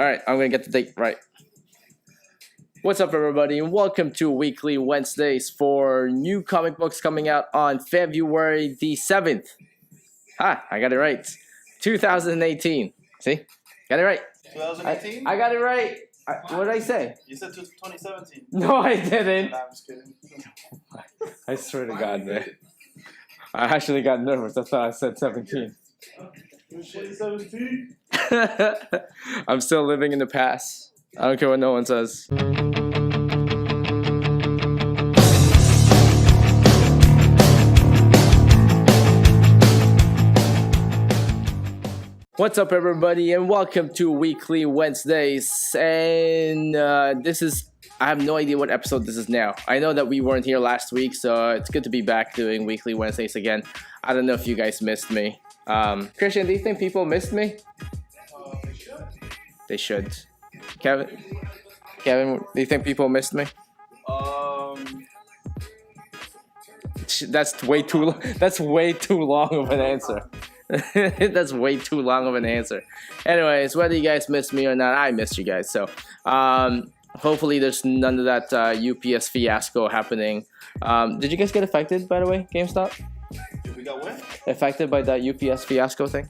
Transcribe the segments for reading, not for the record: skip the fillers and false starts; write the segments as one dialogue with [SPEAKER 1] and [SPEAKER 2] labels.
[SPEAKER 1] Alright, I'm gonna get the date right. What's up, everybody, and welcome to Weekly Wednesdays for new comic books coming out on February the 7th. I got it right. 2018. See? Got it right.
[SPEAKER 2] 2018?
[SPEAKER 1] I got it right. What did I say?
[SPEAKER 2] You said 2017.
[SPEAKER 1] No, I didn't.
[SPEAKER 2] Nah, I'm just kidding.
[SPEAKER 1] I swear to God, man. I actually got nervous. That's why I said 17.
[SPEAKER 2] 2017?
[SPEAKER 1] I'm still living in the past. I don't care what no one says. What's up, everybody, and welcome to Weekly Wednesdays. And I have no idea what episode this is now. I know that we weren't here last week, so it's good to be back doing Weekly Wednesdays again. I don't know if you guys missed me. Christian, do you think people missed me? They should. Kevin, do you think people missed me? That's way too. That's way too long of an answer. That's way too long of an answer. Anyways, whether you guys missed me or not, I missed you guys. So, hopefully, there's none of that UPS fiasco happening. Did you guys get affected, by the way, GameStop?
[SPEAKER 2] Did we got what?
[SPEAKER 1] Affected by that UPS fiasco thing?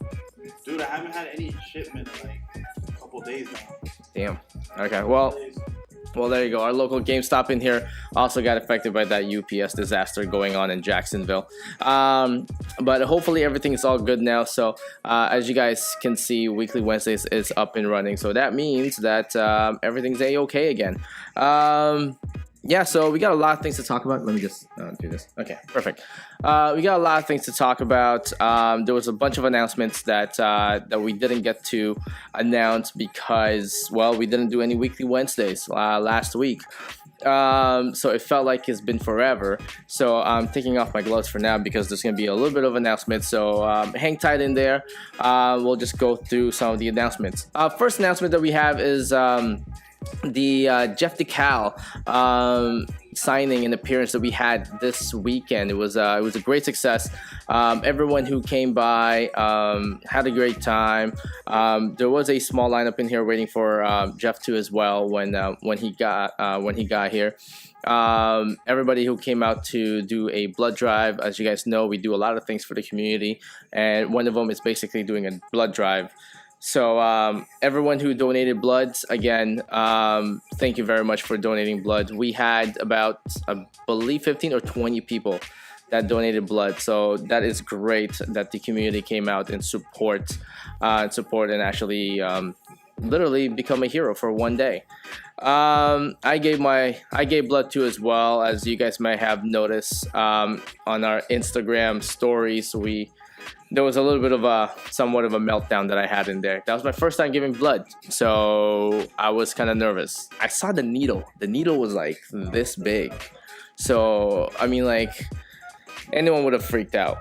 [SPEAKER 2] Dude, I haven't had any shipment in like a couple days now.
[SPEAKER 1] Damn. Okay. Well, there you go. Our local GameStop in here also got affected by that UPS disaster going on in Jacksonville. But hopefully everything is all good now. So as you guys can see, Weekly Wednesdays is up and running. So that means that everything's A-okay again. Yeah, so we got a lot of things to talk about. Let me just do this. Okay, perfect. We got a lot of things to talk about. There was a bunch of announcements that we didn't get to announce because, well, we didn't do any Weekly Wednesdays last week. So it felt like it's been forever. So I'm taking off my gloves for now because there's going to be a little bit of announcements. So hang tight in there. We'll just go through some of the announcements. First announcement that we have is the Jeff Dekal signing and appearance that we had this weekend. It was a great success. Everyone who came by had a great time. There was a small lineup in here waiting for Jeff too as well when he got here. Everybody who came out to do a blood drive, as you guys know, we do a lot of things for the community, and one of them is basically doing a blood drive. So everyone who donated blood, again, thank you very much for donating blood. We had about, I believe, 15 or 20 people that donated blood. So that is great that the community came out and support and actually literally become a hero for one day. I gave blood too as well, as you guys might have noticed on our Instagram stories. There was a little bit of somewhat of a meltdown that I had in there. That was my first time giving blood, so I was kind of nervous. I saw the needle. The needle was like this big. So, I mean, like, anyone would have freaked out.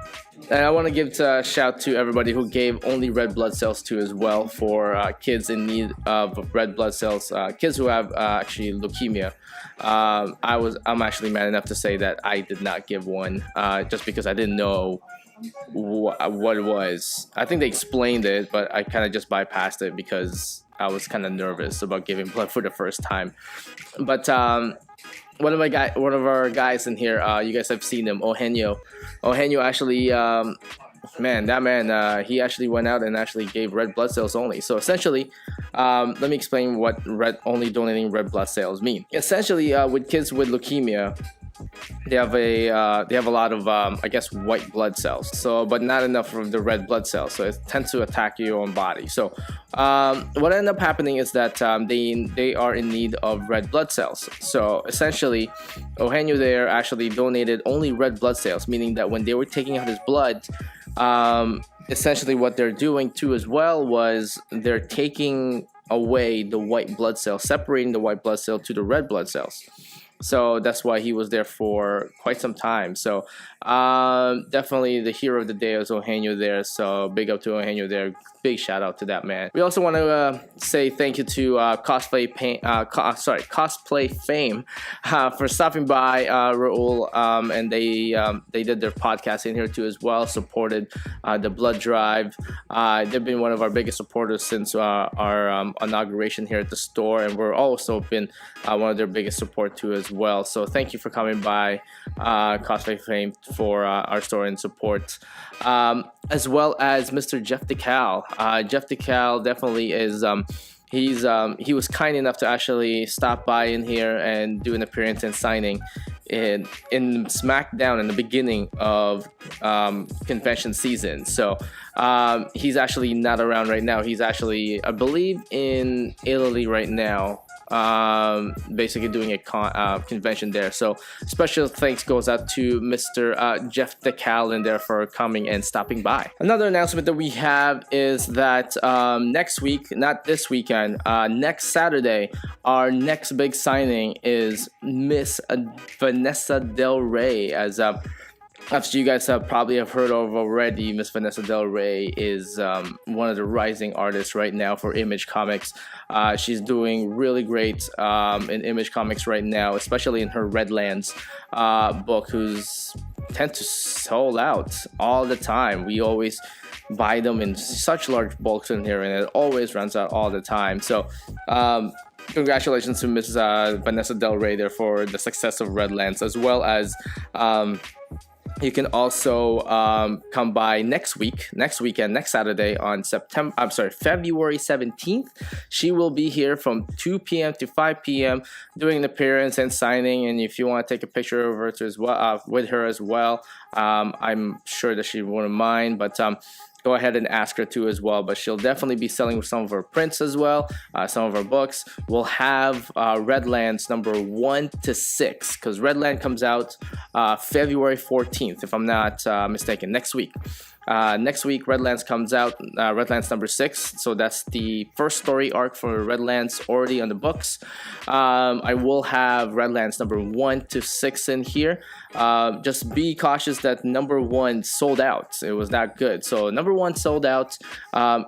[SPEAKER 1] And I want to give a shout to everybody who gave only red blood cells too as well for kids in need of red blood cells, kids who have actually leukemia. I'm actually mad enough to say that I did not give one just because I didn't know what it was. I think they explained it, but I kind of just bypassed it because I was kind of nervous about giving blood for the first time. But one of our guys in here, you guys have seen him, Eugenio actually, he actually went out and actually gave red blood cells only. So essentially, let me explain what only donating red blood cells mean. Essentially, with kids with leukemia, they have a lot of I guess white blood cells, so but not enough of the red blood cells, so it tends to attack your own body. So what ended up happening is that they are in need of red blood cells. So essentially, Eugenio there actually donated only red blood cells, meaning that when they were taking out his blood, essentially what they're doing too as well was they're taking away the white blood cell, separating the white blood cell to the red blood cells. So that's why he was there for quite some time. So definitely the hero of the day is Eugenio there. So big up to Eugenio there. Big shout out to that man. We also want to say thank you to Cosplay Fame for stopping by, Raul, and they did their podcast in here too as well. Supported the blood drive. They've been one of our biggest supporters since our inauguration here at the store, and we're also been one of their biggest support too as well. So thank you for coming by, Cosplay Fame, for our store and support, as well as Mr. Jeff Dekal. Jeff Dekal definitely is. He was kind enough to actually stop by in here and do an appearance and signing in SmackDown in the beginning of convention season. So he's actually not around right now. He's actually, I believe, in Italy right now, basically doing a convention there. So special thanks goes out to Mr. Jeff Dekal in there for coming and stopping by. Another announcement that we have is that next week, not this weekend, next Saturday, our next big signing is Miss Vanessa Del Rey. As you guys probably have heard of already, Miss Vanessa Del Rey is one of the rising artists right now for Image Comics. She's doing really great in Image Comics right now, especially in her Redlands book, who's tend to sold out all the time. We always buy them in such large bulks in here, and it always runs out all the time. So congratulations to Miss Vanessa Del Rey there for the success of Redlands, as well as you can also come by next weekend, next Saturday on February 17th. She will be here from 2 p.m. to 5 p.m. doing an appearance and signing. And if you want to take a picture of her as well, with her as well, I'm sure that she wouldn't mind. But go ahead and ask her to as well. But she'll definitely be selling some of her prints as well, some of her books. We'll have Redlands number 1 to 6, because Redland comes out February 14th, if I'm not mistaken, next week. Next week, Redlands comes out, Redlands number 6. So that's the first story arc for Redlands already on the books. I will have Redlands number 1 to 6 in here. Just be cautious that number 1 sold out. It was that good. So number 1 sold out.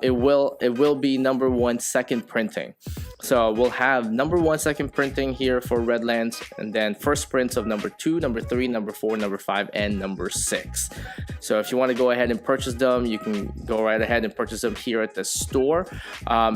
[SPEAKER 1] It will be number 1 second printing. So we'll have number 1 second printing here for Redlands, and then first prints of number 2, number 3, number 4, number 5, and number 6. So if you want to go ahead and purchase them, you can go right ahead and purchase them here at the store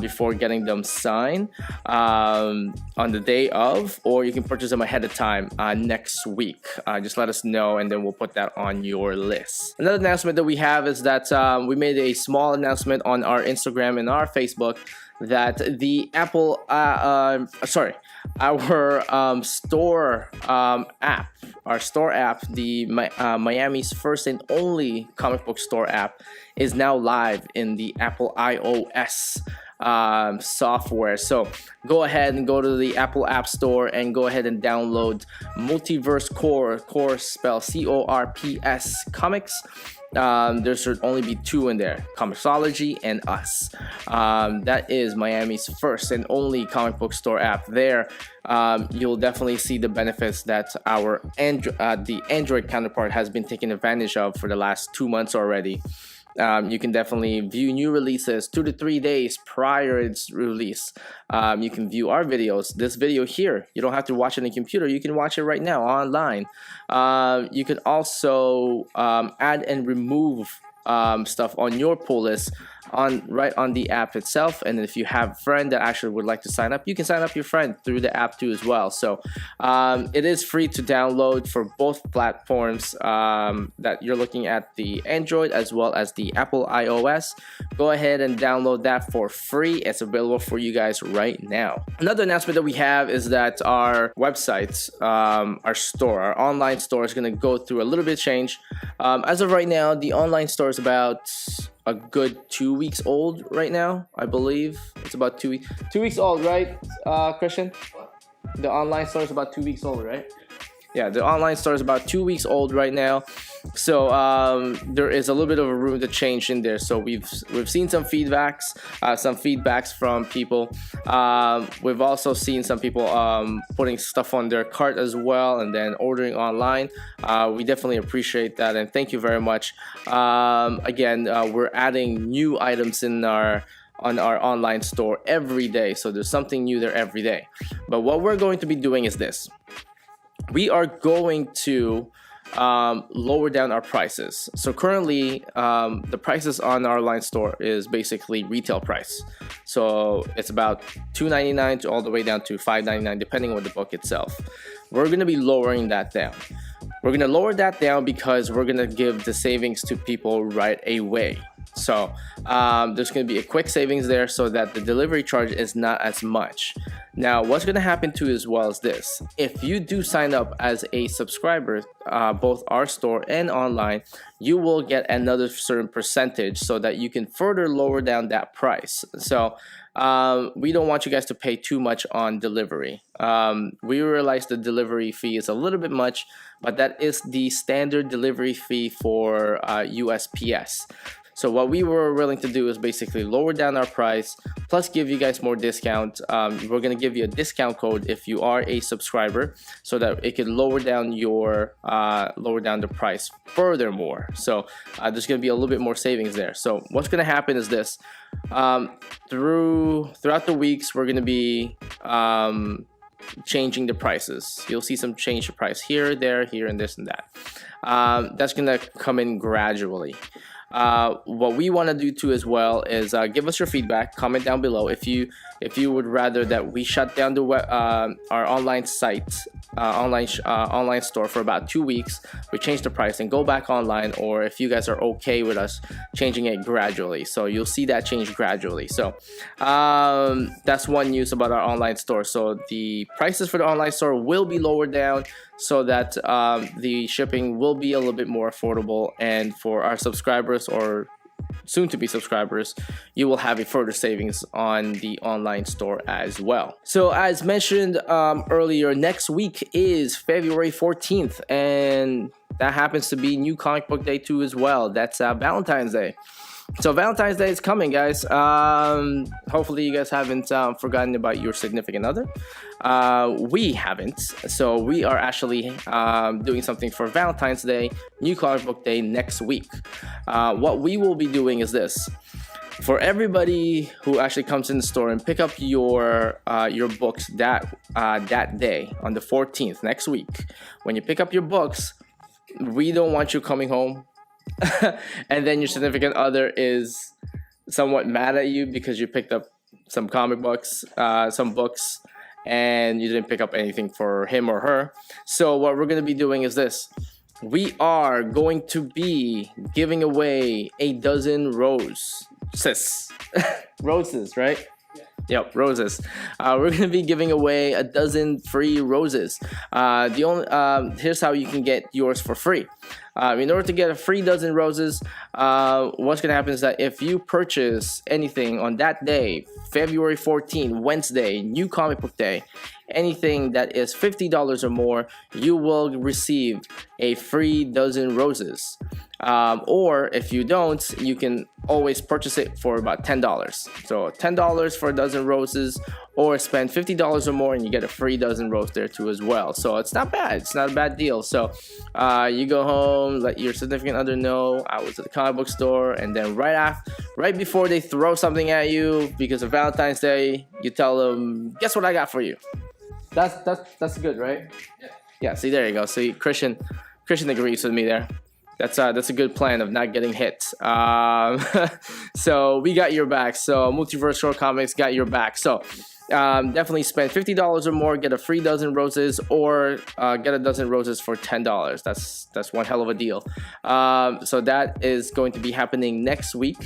[SPEAKER 1] before getting them signed on the day of, or you can purchase them ahead of time next week. Just let us know, and then we'll put that on your list. Another announcement that we have is that we made a small announcement on our Instagram and our Facebook that the Apple, our store app, the Miami's first and only comic book store app, is now live in the Apple iOS software. So go ahead and go to the Apple App Store and go ahead and download Multiverse Core spelled CORPS comics. There should only be 2 in there, Comixology and Us. That is Miami's first and only comic book store app. There you'll definitely see the benefits that our the Android counterpart has been taking advantage of for the last 2 months already. You can definitely view new releases 2 to 3 days prior its release. You can view our videos. This video here, you don't have to watch it on a computer. You can watch it right now online. You can also add and remove stuff on your pull list right on the app itself. And if you have a friend that actually would like to sign up, you can sign up your friend through the app too as well. So it is free to download for both platforms that you're looking at, the Android as well as the Apple iOS. Go ahead and download that for free. It's available for you guys right now. Another announcement that we have is that our website, our store, our online store is going to go through a little bit of change. As of right now, the online store is about a good 2 weeks old right now. I believe it's about 2 weeks. 2 weeks old, right, Christian? The online store is about 2 weeks old, right? Yeah, the online store is about 2 weeks old right now, so there is a little bit of a room to change in there. So we've seen some feedbacks from people. We've also seen some people putting stuff on their cart as well and then ordering online. We definitely appreciate that, and thank you very much. Again, we're adding new items on our online store every day, so there's something new there every day. But what we're going to be doing is this: we are going to lower down our prices. So currently the prices on our online store is basically retail price, so it's about $2.99 to all the way down to $5.99 depending on the book itself. We're going to be lowering that down. We're going to lower that down because we're going to give the savings to people right away. So there's going to be a quick savings there so that the delivery charge is not as much. Now, what's going to happen too as well is this: if you do sign up as a subscriber, both our store and online, you will get another certain percentage so that you can further lower down that price. So we don't want you guys to pay too much on delivery. We realize the delivery fee is a little bit much, but that is the standard delivery fee for USPS. So what we were willing to do is basically lower down our price, plus give you guys more discount. We're gonna give you a discount code if you are a subscriber, so that it can lower down the price furthermore. So there's gonna be a little bit more savings there. So what's gonna happen is this: throughout the weeks, we're gonna be changing the prices. You'll see some change the price here, there, here, and this and that. That's gonna come in gradually. What we want to do too as well is give us your feedback. Comment down below if you would rather that we shut down the our online site, online store for about 2 weeks. We change the price and go back online, or if you guys are okay with us changing it gradually. So you'll see that change gradually. So that's one news about our online store. So the prices for the online store will be lowered down so that the shipping will be a little bit more affordable, and for our subscribers or soon to be subscribers, you will have a further savings on the online store as well. So as mentioned earlier, next week is February 14th, and that happens to be New Comic Book Day too as well. That's Valentine's Day. So Valentine's Day is coming, guys. Hopefully you guys haven't forgotten about your significant other. We haven't. So we are actually doing something for Valentine's Day, New Comic Book Day next week. What we will be doing is this: for everybody who actually comes in the store and pick up your books that day on the 14th, next week, when you pick up your books, we don't want you coming home and then your significant other is somewhat mad at you because you picked up some comic books, some books, and you didn't pick up anything for him or her. So what we're going to be doing is this: we are going to be giving away a dozen roses. Roses, right? Yep, roses. We're gonna be giving away a dozen free roses. Here's how you can get yours for free. In order to get a free dozen roses, what's gonna happen is that if you purchase anything on that day, February 14, Wednesday, New Comic Book Day, anything that is $50 or more, you will receive a free dozen roses. Or if you don't, you can always purchase it for about $10. So $10 for a dozen roses, or spend $50 or more and you get a free dozen roses there too as well. So it's not bad. It's not a bad deal. So you go home, let your significant other know I was at the comic book store, and then right before they throw something at you because of Valentine's Day, you tell them, guess what I got for you. That's good, right? Yeah. See, there you go. See, Christian agrees with me there. That's a good plan of not getting hit. So we got your back. So Multiverse Short Comics got your back. So definitely spend $50 or more, get a free dozen roses, or get a dozen roses for $10. That's one hell of a deal. So that is going to be happening next week.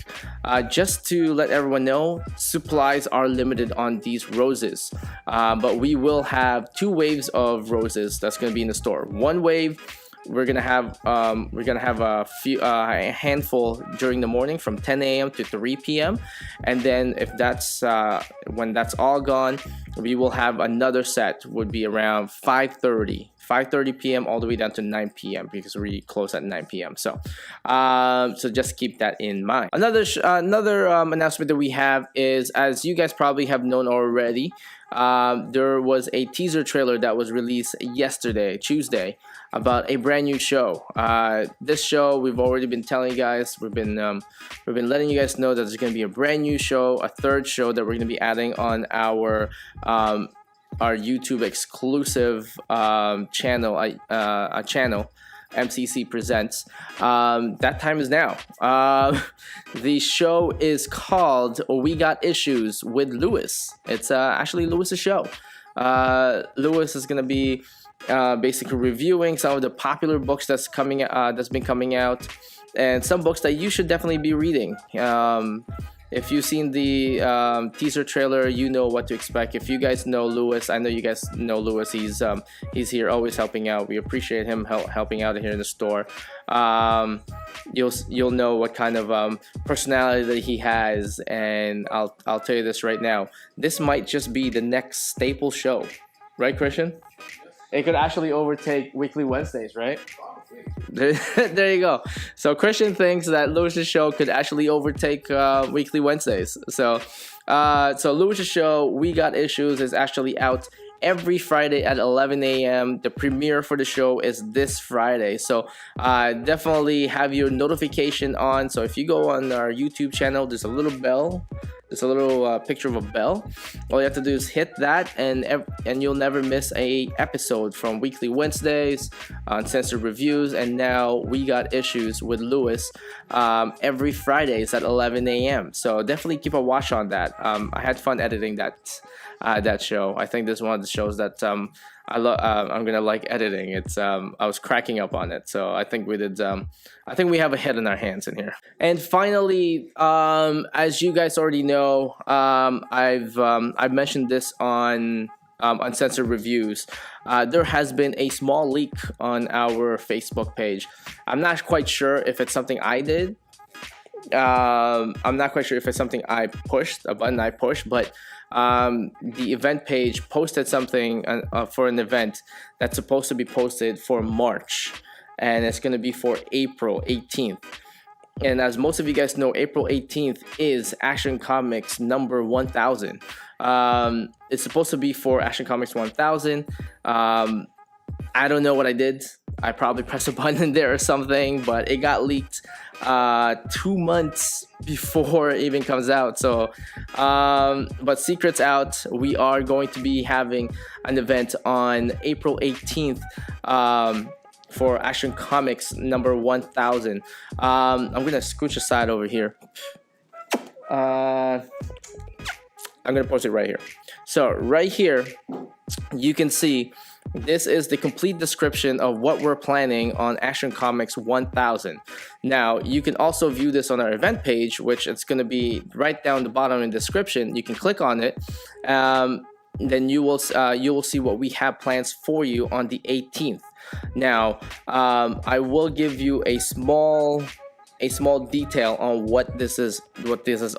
[SPEAKER 1] Just to let everyone know, supplies are limited on these roses, but we will have 2 waves of roses that's going to be in the store. One wave we're gonna have a handful during the morning from 10 a.m. to 3 p.m. And then if that's when that's all gone, we will have another set, would be around 5:30 p.m. all the way down to 9 p.m. because we close at 9 p.m. So just keep that in mind. Another announcement that we have is, as you guys probably have known already, there was a teaser trailer that was released yesterday, Tuesday, about a brand new show. This show, we've already been telling you guys, we've been letting you guys know that there's going to be a brand new show, a third show that we're going to be adding on our YouTube exclusive channel, a channel, MCC Presents. That time is now. The show is called We Got Issues with Lewis. It's actually Lewis's show. Lewis is gonna be basically reviewing some of the popular books that's been coming out, and some books that you should definitely be reading. If you've seen the teaser trailer, you know what to expect. If you guys know Lewis, I know you guys know Lewis. He's here always helping out. We appreciate him helping out here in the store. You'll know what kind of personality that he has, and I'll tell you this right now. This might just be the next staple show, right, Christian? It could actually overtake Weekly Wednesdays, right? There you go. So Christian thinks that Lewis's show could actually overtake Weekly Wednesdays. So Lewis's show, We Got Issues, is actually out every Friday at 11 a.m. The premiere for the show is this Friday. So definitely have your notification on. So if you go on our YouTube channel, there's a little bell. There's a little picture of a bell. All you have to do is hit that, and you'll never miss a episode from Weekly Wednesdays, Uncensored Reviews, and now We Got Issues with Lewis every Fridays at 11 a.m. So definitely keep a watch on that. I had fun editing that show. I think this is one of the shows that I'm gonna like editing. It's I was cracking up on it, so I think we did. I think we have a hit in our hands in here. And finally, as you guys already know, I've mentioned this on Uncensored Reviews. There has been a small leak on our Facebook page. I'm not quite sure if it's something I did. I'm not quite sure if it's something I pushed, a button I pushed, but the event page posted something for an event that's supposed to be posted for March, and it's going to be for April 18th. And as most of you guys know, April 18th is Action Comics number 1000. It's supposed to be for Action Comics 1000. I don't know what I did. I probably pressed a button there or something, but it got leaked 2 months before it even comes out. So, but secret's out. We are going to be having an event on April 18th for Action Comics number 1000. I'm gonna scooch aside over here. I'm gonna post it right here. So right here, you can see this is the complete description of what we're planning on Action Comics 1000. Now, you can also view this on our event page, which it's going to be right down the bottom in the description. You can click on it. Then you will see what we have plans for you on the 18th. Now, I will give you a small detail on what this is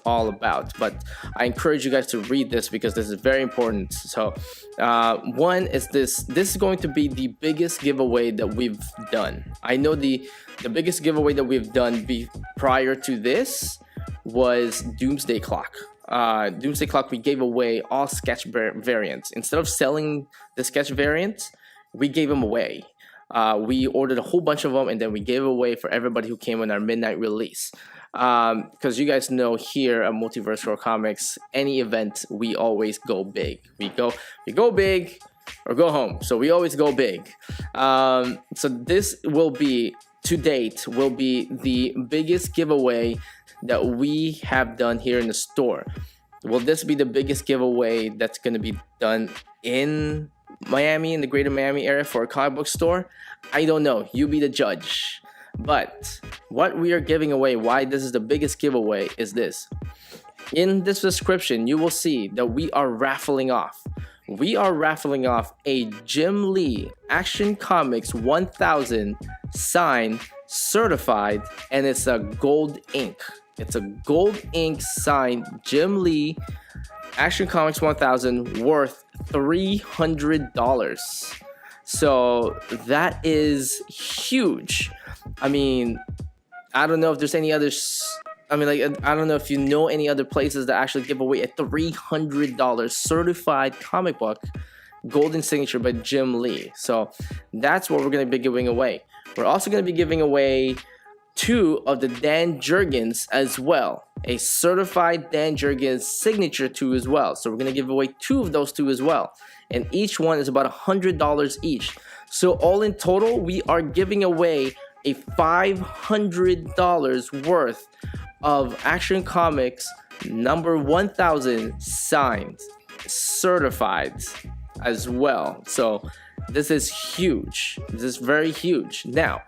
[SPEAKER 1] all about, but I encourage you guys to read this because this is very important. So one is this is going to be the biggest giveaway that we've done. I know the biggest giveaway that we've done prior to this was Doomsday Clock. Doomsday Clock, we gave away all sketch variants. Instead of selling the sketch variants, we gave them away. We ordered a whole bunch of them, and then we gave away for everybody who came on our midnight release. Because you guys know here at Multiverse Horror Comics, any event, we always go big. We go big or go home. So we always go big. So this will be, to date, will be the biggest giveaway that we have done here in the store. Will this be the biggest giveaway that's going to be done in Miami, in the greater Miami area for a comic book store? I don't know. You be the judge. But what we are giving away, why this is the biggest giveaway, is this. In this description, you will see that we are raffling off we are raffling off a Jim Lee Action Comics 1000 signed, certified, and it's a gold ink. It's a gold ink signed Jim Lee Action Comics 1000 worth $300. So that is huge. I mean, I don't know if there's any others. I mean, like, I don't know if you know any other places that actually give away a $300 certified comic book, golden signature by Jim Lee. So that's what we're going to be giving away. We're also going to be giving away 2 of the Dan Jurgens as well, a certified Dan Jurgens signature 2 as well. So we're going to give away 2 of those 2 as well, and each one is about $100 each. So all in total, we are giving away a $500 worth of Action Comics number 1000 signed, certified as well. So this is huge. This is very huge. Now,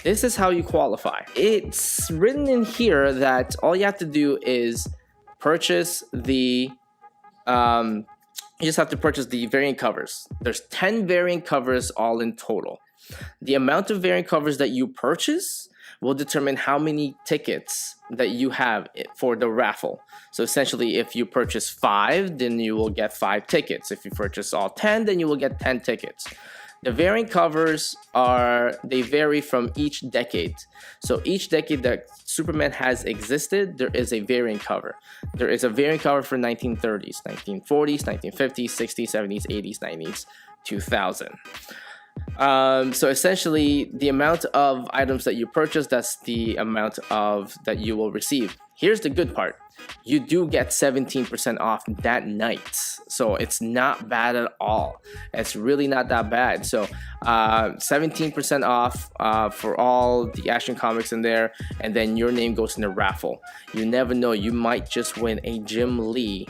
[SPEAKER 1] this is how you qualify. It's written in here that all you have to do is purchase the you just have to purchase the variant covers. There's 10 variant covers all in total. The amount of variant covers that you purchase will determine how many tickets that you have for the raffle. So essentially, if you purchase 5, then you will get 5 tickets. If you purchase all 10, then you will get 10 tickets. The variant covers they vary from each decade. So each decade that Superman has existed, there is a variant cover. There is a variant cover for 1930s, 1940s, 1950s, 60s, 70s, 80s, 90s, 2000. So essentially, the amount of items that you purchase, that's the amount of that you will receive. Here's the good part. You do get 17% off that night. So it's not bad at all. It's really not that bad. So 17% off for all the Action Comics in there, and then your name goes in the raffle. You never know. You might just win a Jim Lee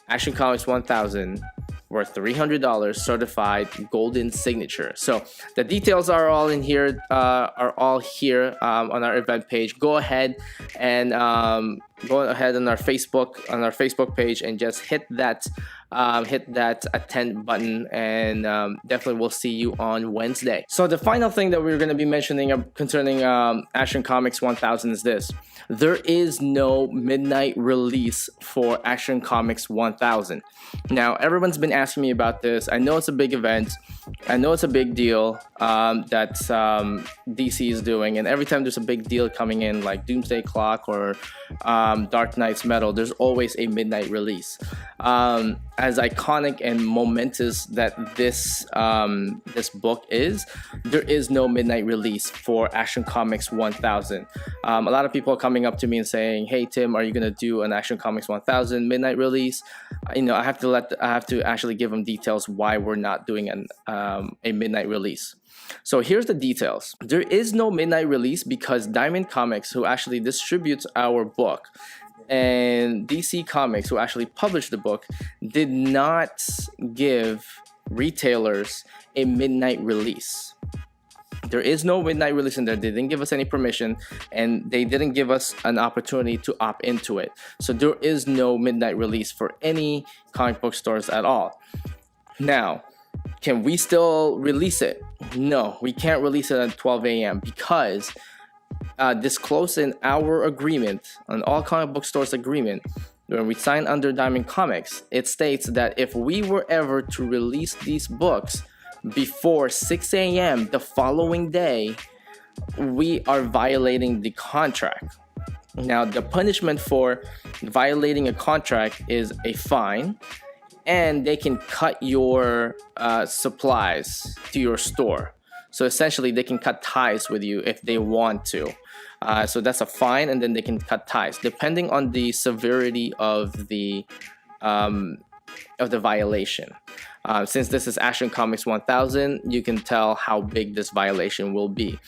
[SPEAKER 1] Action Comics 1000 worth $300 certified golden signature. So the details are all in here, on our event page. Go ahead and on our Facebook page and just hit that attend button, and definitely we'll see you on Wednesday. So the final thing that we're going to be mentioning concerning Action Comics 1000 is this: there is no midnight release for Action Comics 1000. Now, everyone's been asking me about this. I know it's a big event. I know it's a big deal that DC is doing, and every time there's a big deal coming in, like Doomsday Clock or Dark Knight's Metal, there's always a midnight release. As iconic and momentous that this book is, there is no midnight release for Action Comics 1000. A lot of people are coming up to me and saying, "Hey Tim, are you gonna do an Action Comics 1000 midnight release?" I have to actually give them details why we're not doing a midnight release. So here's the details. There is no midnight release because Diamond Comics, who actually distributes our book, and DC Comics, who actually published the book, did not give retailers a midnight release. There is no midnight release in there. They didn't give us any permission, and they didn't give us an opportunity to opt into it. So there is no midnight release for any comic book stores at all. Now, can we still release it? No, we can't release it at 12 a.m. because disclosed in our agreement, on all comic book stores agreement, when we sign under Diamond Comics, it states that if we were ever to release these books before 6 a.m. the following day, we are violating the contract. Now, the punishment for violating a contract is a fine, and they can cut your supplies to your store. So essentially, they can cut ties with you if they want to. So that's a fine, and then they can cut ties depending on the severity of the violation. Since this is Action Comics 1000, you can tell how big this violation will be.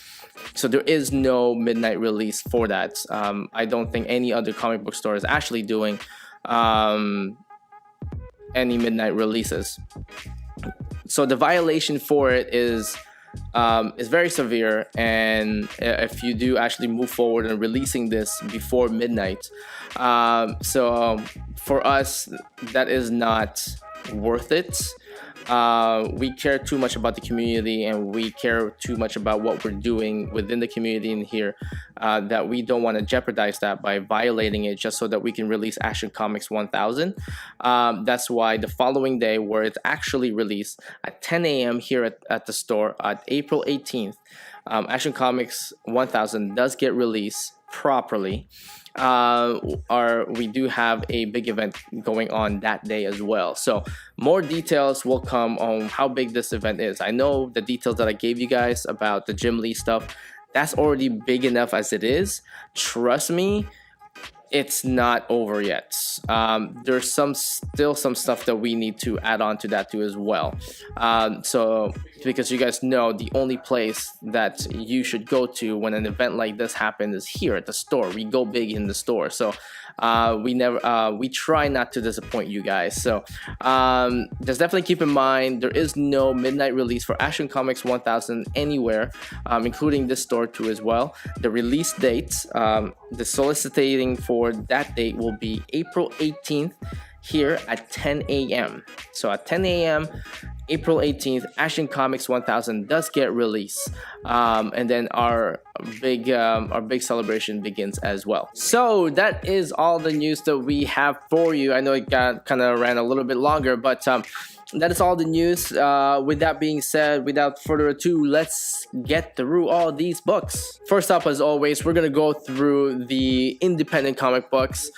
[SPEAKER 1] So there is no midnight release for that. I don't think any other comic book store is actually doing any midnight releases. So the violation for it is very severe, and if you do actually move forward and releasing this before midnight, so for us, that is not worth it. we care too much about the community, and we care too much about what we're doing within the community in here, that we don't want to jeopardize that by violating it just so that we can release Action Comics 1000. That's why the following day, where it's actually released at 10 a.m. here at the store at April 18th, Action Comics 1000 does get released properly. We do have a big event going on that day as well, so more details will come on how big this event is. I know the details that I gave you guys about the Jim Lee stuff, that's already big enough as it is. Trust me, it's not over yet. There's still some stuff that we need to add on to that too as well. So because you guys know, the only place that you should go to when an event like this happens is here at the store. We go big in the store, so we try not to disappoint you guys. So just definitely keep in mind, there is no midnight release for Action Comics 1000 anywhere, including this store too as well. The release date, the soliciting for that date will be April 18th here at 10 a.m. So at 10 a.m. April 18th, Action Comics 1000 does get released, and then our big celebration begins as well. So that is all the news that we have for you. I know it got kind of ran a little bit longer, but that is all the news. With that being said, without further ado, let's get through all these books. First up, as always, we're gonna go through the independent comic books.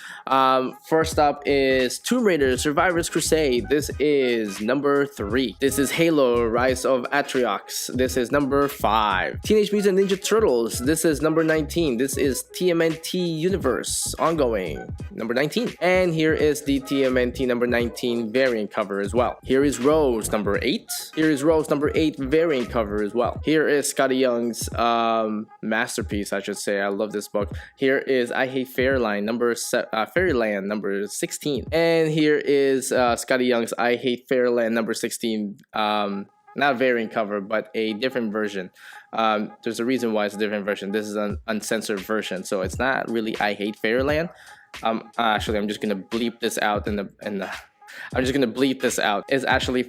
[SPEAKER 1] First up is Tomb Raider Survivor's Crusade. This is number 3. This is Halo Rise of Atriox. This is number 5. Teenage Mutant Ninja Turtles. This is number 19. This is TMNT Universe ongoing, number 19. And here is the TMNT number 19 variant cover as well. Here is Rose number 8. Here is Rose number 8 variant cover as well. Here is Scotty Young's masterpiece, I should say. I love this book. Here is I Hate Fairyland number 16. And here is Scotty Young's I Hate Fairyland number 16. Not variant cover, but a different version. There's a reason why it's a different version. This is an uncensored version, so it's not really I Hate Fairyland. Actually, I'm just gonna bleep this out I'm just gonna bleep this out. It's actually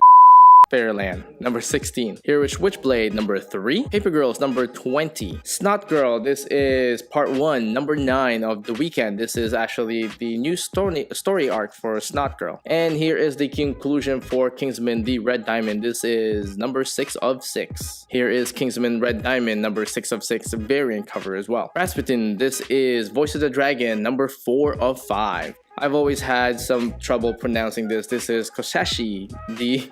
[SPEAKER 1] Fairyland number 16. Here is Witchblade number 3. Paper Girls number 20. Snot Girl, this is part 1, number 9 of the weekend. This is actually the new story arc for Snot Girl. And here is the conclusion for Kingsman the Red Diamond. This is number 6 of 6. Here is Kingsman Red Diamond number 6 of 6 variant cover as well. Rasputin, this is Voice of the Dragon number 4 of 5. I've always had some trouble pronouncing this. This is Kosashi, the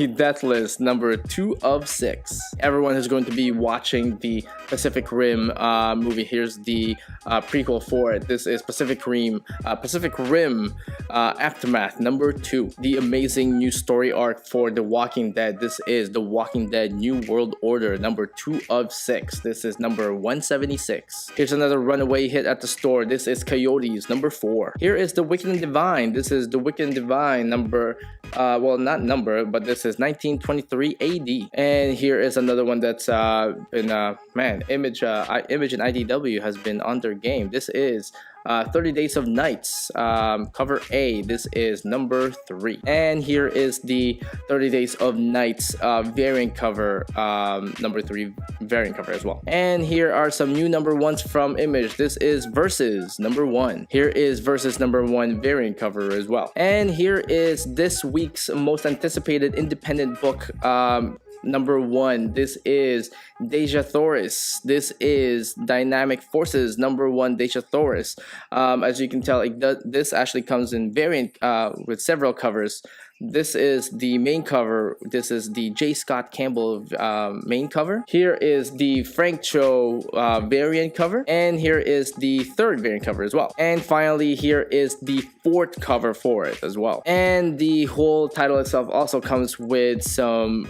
[SPEAKER 1] Deathless, number 2 of 6. Everyone is going to be watching the Pacific Rim movie. Here's the prequel for it. This is Pacific Rim Aftermath, number 2. The amazing new story arc for The Walking Dead. This is The Walking Dead New World Order, number 2 of 6. This is number 176. Here's another runaway hit at the store. This is Coyotes, number 4. Here is The Wicked and Divine. This is The Wicked and Divine number, well, not number, but this is 1923 AD. And here is another one that's been, Image and IDW has been on their game. This is 30 Days of Nights, cover A. This is number 3. And here is the 30 Days of Nights variant cover, number 3 variant cover as well. And here are some new number 1s from Image. This is Versus number 1. Here is Versus number 1 variant cover as well. And here is this week's most anticipated independent book, number 1. This is Deja Thoris. This is Dynamic Forces number 1 Deja Thoris. As you can tell, this actually comes in variant with several covers. This is the main cover. This is the J. Scott Campbell main cover. Here is the Frank Cho variant cover. And here is the 3rd variant cover as well. And finally, here is the 4th cover for it as well. And the whole title itself also comes with some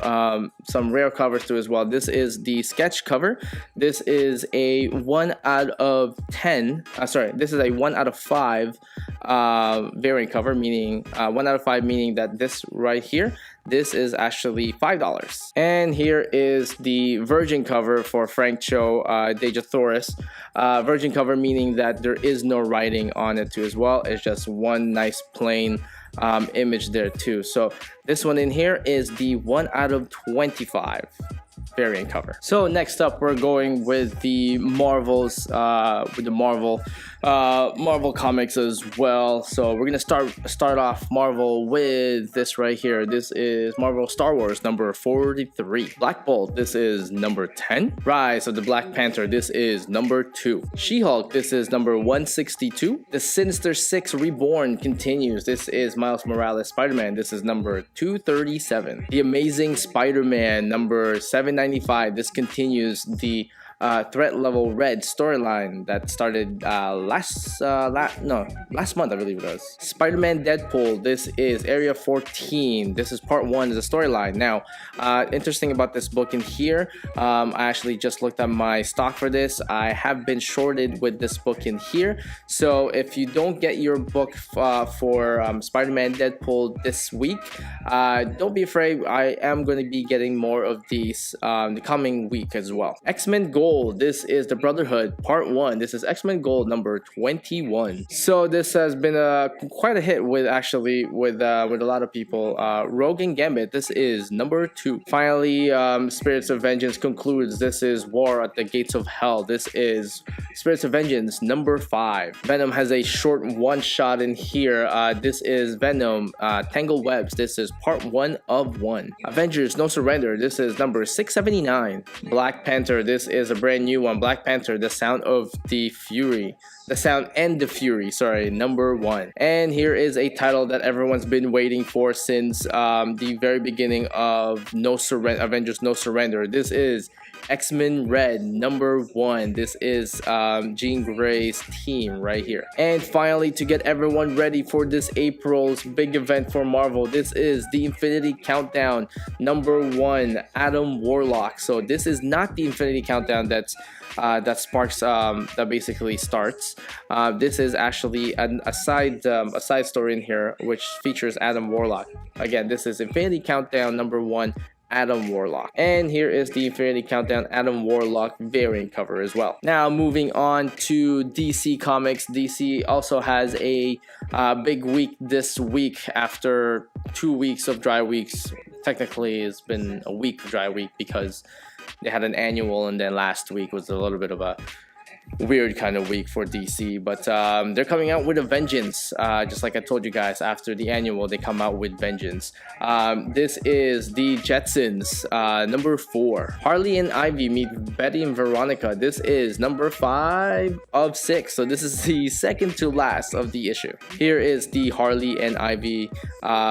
[SPEAKER 1] rare covers too as well. This is the sketch cover. This is a 1 out of 10. This is a 1 out of 5 variant cover, meaning 1 out of 5, meaning that this right here, this is actually $5. And here is the virgin cover for Frank Cho, Deja Thoris. Virgin cover meaning that there is no writing on it too as well. It's just one nice plain image there too. So this one in here is the 1 out of 25 variant cover. So next up, we're going with the Marvels, with the Marvel comics as well. So we're gonna start off Marvel with this right here. This is Marvel Star Wars number 43. Black Bolt, this is number 10. Rise of the Black Panther, this is number 2. She-Hulk, this is number 162. The Sinister Six Reborn continues. This is Miles Morales Spider-Man, this is number 237. The Amazing Spider-Man number 795. This continues the Threat Level Red storyline that started last month, I believe it was. Spider-Man Deadpool, this is Area 14. This is part 1 of the storyline. Now, interesting about this book in here, I actually just looked at my stock for this. I have been shorted with this book in here. So if you don't get your book for Spider-Man Deadpool this week, don't be afraid. I am going to be getting more of these the coming week as well. X-Men Gold, this is the Brotherhood part 1. This is X-Men Gold number 21. So this has been quite a hit with a lot of people. Rogue and Gambit, this is number 2. Finally, Spirits of Vengeance concludes. This is War at the Gates of Hell. This is Spirits of Vengeance number 5. Venom has a short one shot in here. This is Venom Tangled Webs. This is part 1 of 1. Avengers No Surrender, this is number 679. Black Panther, this is a brand new one. Black Panther, The Sound and the Fury, sorry, number 1. And here is a title that everyone's been waiting for since the very beginning of Avengers No Surrender. This is X-Men Red number 1. This is Jean Grey's team right here. And finally, to get everyone ready for this April's big event for Marvel, this is the Infinity Countdown number 1, Adam Warlock. So this is not the Infinity Countdown that basically starts. This is actually a side story in here which features Adam Warlock. Again, this is Infinity Countdown number 1, Adam Warlock. And here is the Infinity Countdown Adam Warlock variant cover as well. Now moving on to DC Comics. DC also has a big week this week after 2 weeks of dry weeks. Technically, it's been a week of dry week because they had an annual, and then last week was a little bit of a weird kind of week for DC, but they're coming out with a vengeance. Just like I told you guys, after the annual, they come out with vengeance. This is the Jetsons, number 4. Harley and Ivy meet Betty and Veronica. This is number 5 of 6, so this is the second to last of the issue. Here is the Harley and Ivy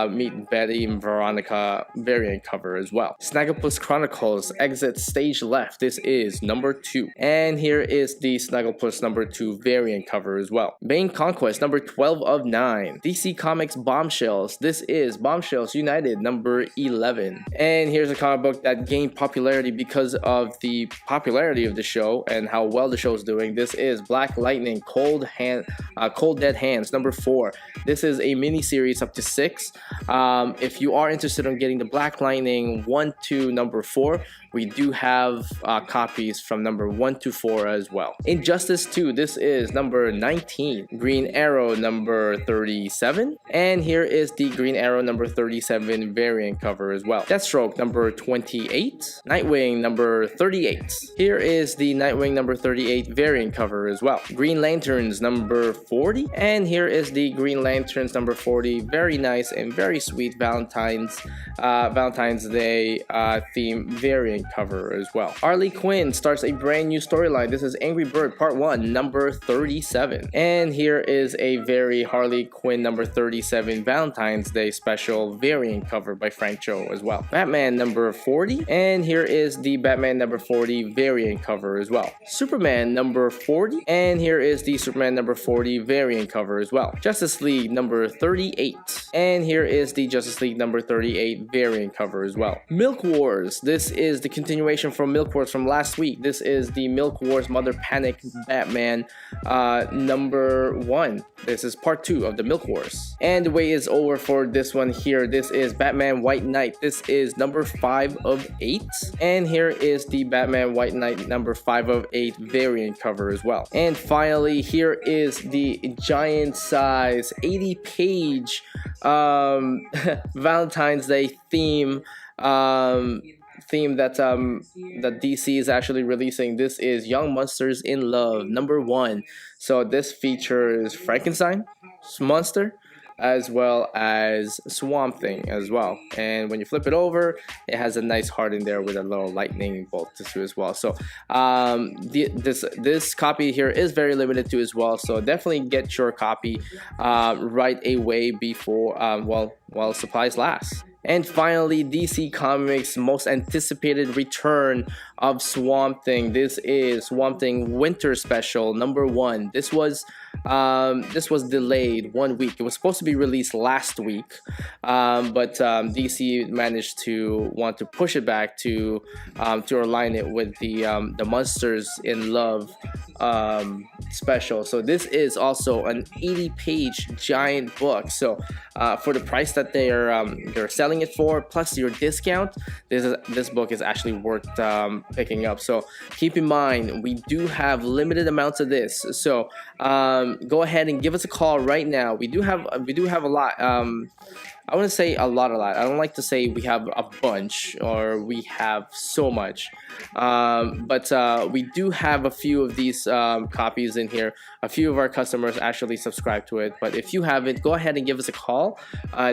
[SPEAKER 1] meet Betty and Veronica variant cover as well. Snagglepuss Chronicles Exit Stage Left. This is number 2. And here is the Snagglepuss number 2 variant cover as well. Bane Conquest number 12 of 9. DC Comics Bombshells. This is Bombshells United number 11. And here's a comic book that gained popularity because of the popularity of the show and how well the show is doing. This is Black Lightning Cold Dead Hands number 4. This is a mini series up to 6. If you are interested in getting the Black Lightning 1 to number 4, we do have copies from number 1 to 4 as well. Injustice 2, this is number 19. Green Arrow number 37. And here is the Green Arrow number 37 variant cover as well. Deathstroke number 28. Nightwing number 38. Here is the Nightwing number 38 variant cover as well. Green Lanterns number 40. And here is the Green Lanterns number 40. Very nice and very sweet Valentine's Day theme variant cover as well. Harley Quinn starts a brand new storyline. This is Angry Bird Part 1 number 37. And here is a very Harley Quinn number 37 Valentine's Day special variant cover by Frank Cho as well. Batman number 40. And here is the Batman number 40 variant cover as well. Superman number 40. And here is the Superman number 40 variant cover as well. Justice League number 38. And here is the Justice League number 38 variant cover as well. Milk Wars. This is the continuation from Milk Wars from last week. This is the Milk Wars Mother Panic Batman number 1. This is part 2 of the Milk Wars. And the wait is over for this one here. This is Batman White Knight. This is number 5 of 8. And here is the Batman White Knight number 5 of 8 variant cover as well. And finally, here is the giant size 80-page Valentine's Day theme that DC is actually releasing. This is Young Monsters in Love #1. So this features Frankenstein monster as well as Swamp Thing as well. And when you flip it over, it has a nice heart in there with a little lightning bolt too as well. So this copy here is very limited too as well. So definitely get your copy right away before while supplies last. And finally, DC Comics' most anticipated return of Swamp Thing. This is Swamp Thing Winter Special #1. This was delayed 1 week. It was supposed to be released last week, but DC managed to want to push it back to align it with the Monsters in Love special. So this is also an 80-page giant book. So for the price that they're selling it for, plus your discount, this book is actually worth picking up. So keep in mind, we do have limited amounts of this. So go ahead and give us a call right now. We do have a lot. I want to say a lot. I don't like to say we have a bunch or we have so much, but we do have a few of these copies in here. A few of our customers actually subscribe to it, but if you haven't, go ahead and give us a call.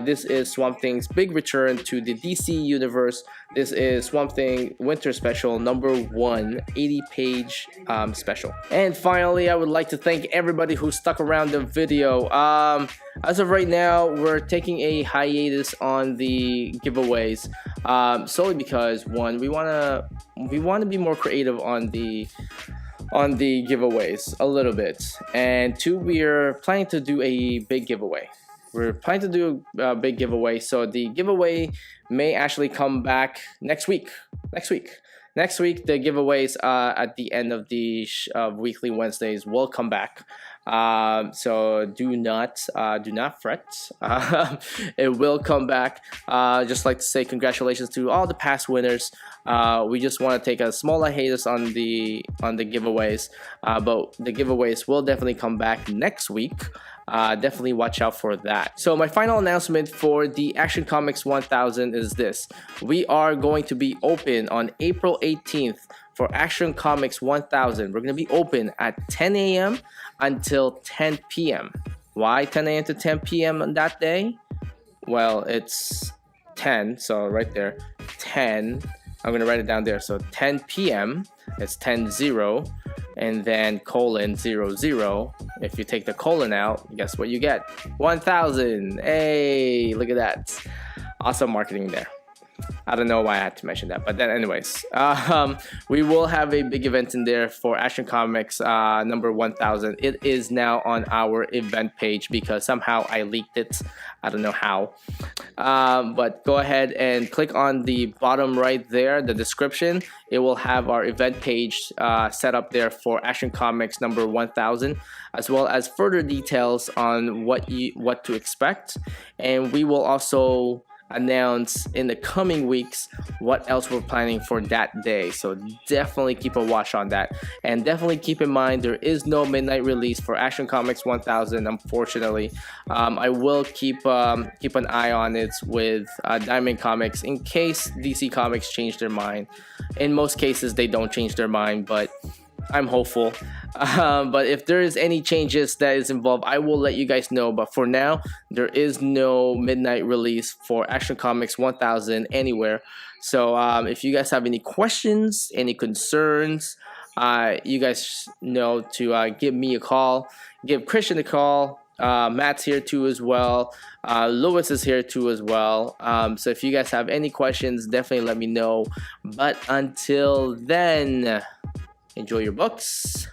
[SPEAKER 1] This is Swamp Thing's big return to the DC universe. This is Swamp Thing Winter Special #1, 80-page special. And finally, I would like to thank everybody who stuck around the video. As of right now, we're taking a hiatus on the giveaways, solely because one, we wanna be more creative on the giveaways a little bit, and two, we're planning to do a big giveaway. We're planning to do a big giveaway, so the giveaway may actually come back next week. Next week, the giveaways at the end of the weekly Wednesdays will come back. So do not fret. It will come back. Just like to say congratulations to all the past winners. We just want to take a small hiatus on the giveaways, but the giveaways will definitely come back next week. Definitely watch out for that. So my final announcement for the Action Comics 1000 is this: we are going to be open on April 18th for Action Comics 1000. We're going to be open at 10 a.m. until 10 p.m. Why 10 a.m. to 10 p.m. on that day? Well, it's 10, so right there, 10. I'm going to write it down there. So 10 p.m. it's 10-0, and then :00. If you take the colon out, guess what you get? 1000. Hey, look at that. Awesome marketing there. I don't know why I had to mention that, but then anyways, we will have a big event in there for Action Comics number 1000. It is now on our event page because somehow I leaked it. I don't know how, but go ahead and click on the bottom right there, the description. It will have our event page set up there for Action Comics number 1000, as well as further details on what to expect, and we will also announce in the coming weeks what else we're planning for that day. So definitely keep a watch on that, and definitely keep in mind there is no midnight release for Action Comics 1000, unfortunately. I will keep an eye on it with Diamond Comics in case DC Comics change their mind. In most cases they don't change their mind, but I'm hopeful. But if there is any changes that is involved, I will let you guys know. But for now, there is no midnight release for Action Comics 1000 anywhere. So if you guys have any questions, any concerns, you guys know to give me a call, give Christian a call. Matt's here too as well. Lewis is here too as well. So if you guys have any questions, definitely let me know. But until then, enjoy your books.